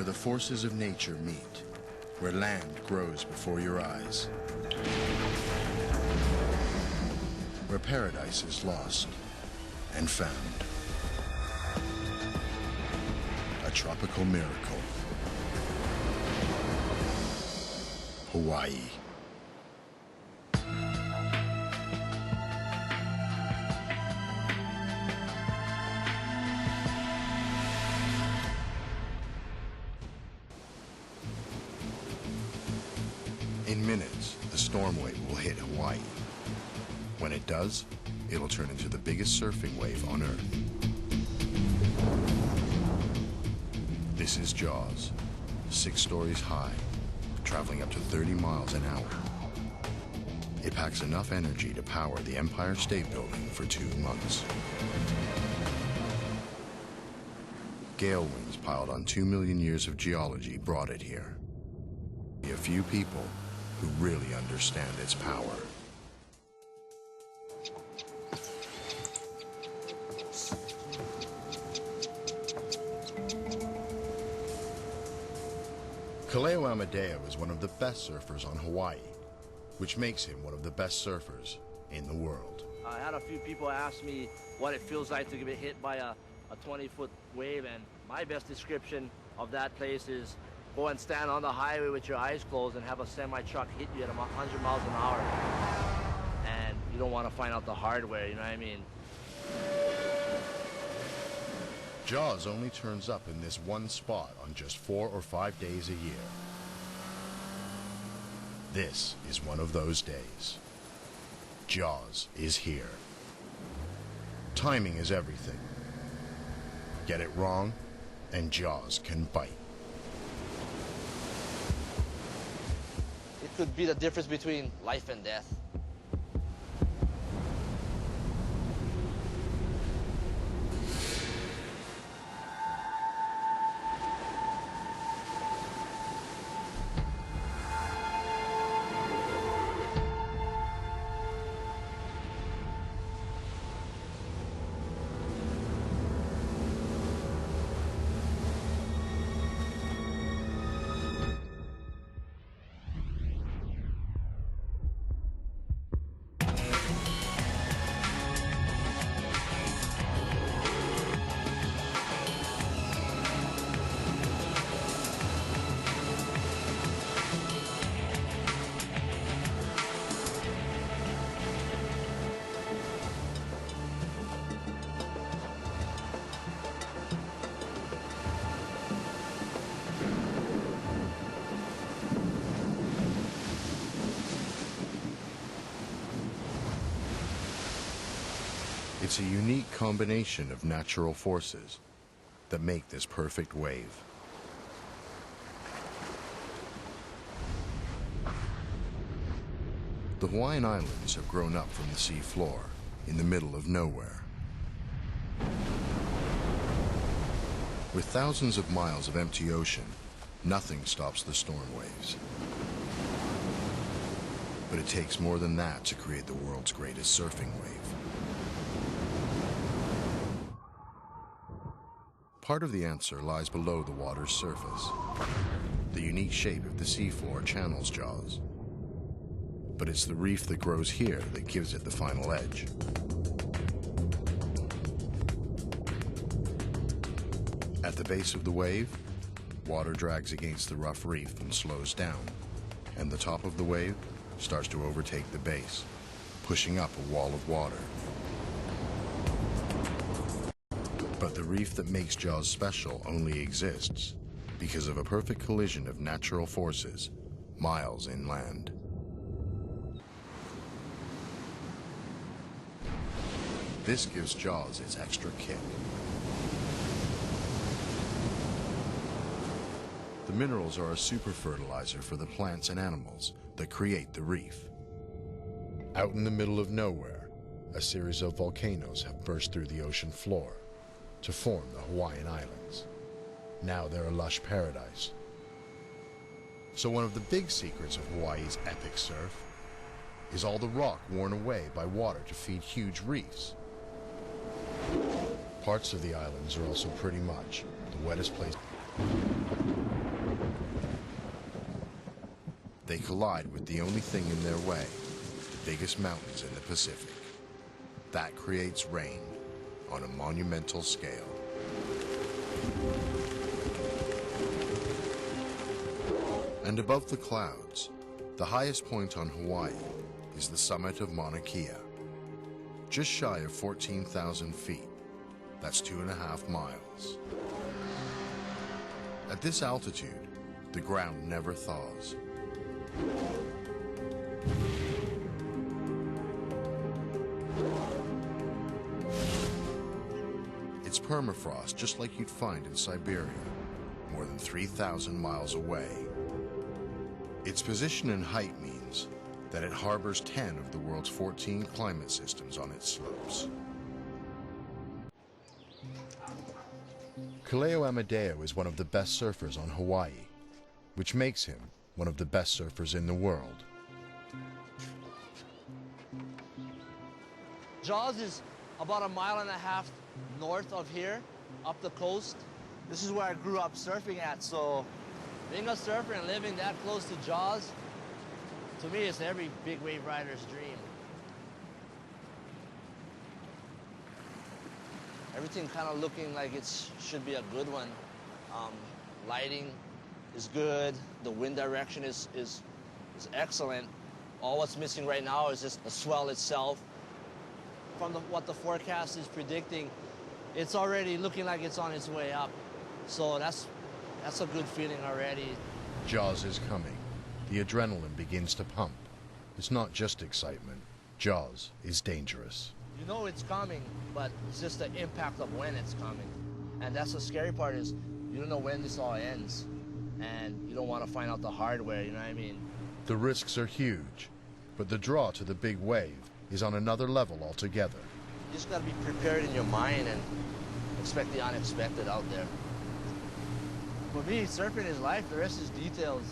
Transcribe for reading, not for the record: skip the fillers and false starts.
where the forces of nature meet, where land grows before your eyes, where paradise is lost and found. A tropical miracle. Hawaii. In minutes, the storm wave will hit Hawaii. When it does, it'll turn into the biggest surfing wave on Earth. This is Jaws, 6 stories high, traveling up to 30 miles an hour. It packs enough energy to power the Empire State Building for 2 months. Gale winds piled on 2 million years of geology brought it here. A few people who really understand its power. Kaleo Amadeo is one of the best surfers on Hawaii, which makes him one of the best surfers in the world. I had a few people ask me what it feels like to get hit by a 20-foot wave, and my best description of that place is go and stand on the highway with your eyes closed and have a semi-truck hit you at 100 miles an hour. And you don't want to find out the hard way, you know what I mean? Jaws only turns up in this one spot on just 4 or 5 days a year. This is one of those days. Jaws is here. Timing is everything. Get it wrong, and Jaws can bite. It could be the difference between life and death. It's a unique combination of natural forces that make this perfect wave. The Hawaiian Islands have grown up from the sea floor in the middle of nowhere. With thousands of miles of empty ocean, nothing stops the storm waves. But it takes more than that to create the world's greatest surfing wave. Part of the answer lies below the water's surface. The unique shape of the seafloor channels Jaws. But it's the reef that grows here that gives it the final edge. At the base of the wave, water drags against the rough reef and slows down, and the top of the wave starts to overtake the base, pushing up a wall of water. But the reef that makes Jaws special only exists because of a perfect collision of natural forces miles inland. This gives Jaws its extra kick. The minerals are a super fertilizer for the plants and animals that create the reef. Out in the middle of nowhere, a series of volcanoes have burst through the ocean floor to form the Hawaiian Islands. Now they're a lush paradise. So one of the big secrets of Hawaii's epic surf is all the rock worn away by water to feed huge reefs. Parts of the islands are also pretty much the wettest place. They collide with the only thing in their way, the biggest mountains in the Pacific. That creates rain on a monumental scale. And above the clouds, the highest point on Hawaii is the summit of Mauna Kea. Just shy of 14,000 feet. That's 2.5 miles. At this altitude, the ground never thaws. It's permafrost just like you'd find in Siberia, more than 3,000 miles away. Its position and height means that it harbors 10 of the world's 14 climate systems on its slopes. Kaleo Amadeo is one of the best surfers on Hawaii, which makes him one of the best surfers in the world. Jaws is about 1.5 miles north of here, up the coast. This is where I grew up surfing at, so being a surfer and living that close to Jaws, to me, it's every big wave rider's dream. Everything kind of looking like it should be a good one. Lighting is good. The wind direction is excellent. All what's missing right now is just the swell itself. From what the forecast is predicting, it's already looking like it's on its way up. So that's a good feeling already. Jaws is coming. The adrenaline begins to pump. It's not just excitement. Jaws is dangerous. You know it's coming, but it's just the impact of when it's coming. And that's the scary part, is you don't know when this all ends. And you don't want to find out the hard way, you know what I mean? The risks are huge, but the draw to the big wave is on another level altogether. You just got to be prepared in your mind and expect the unexpected out there. For me, surfing is life, the rest is details.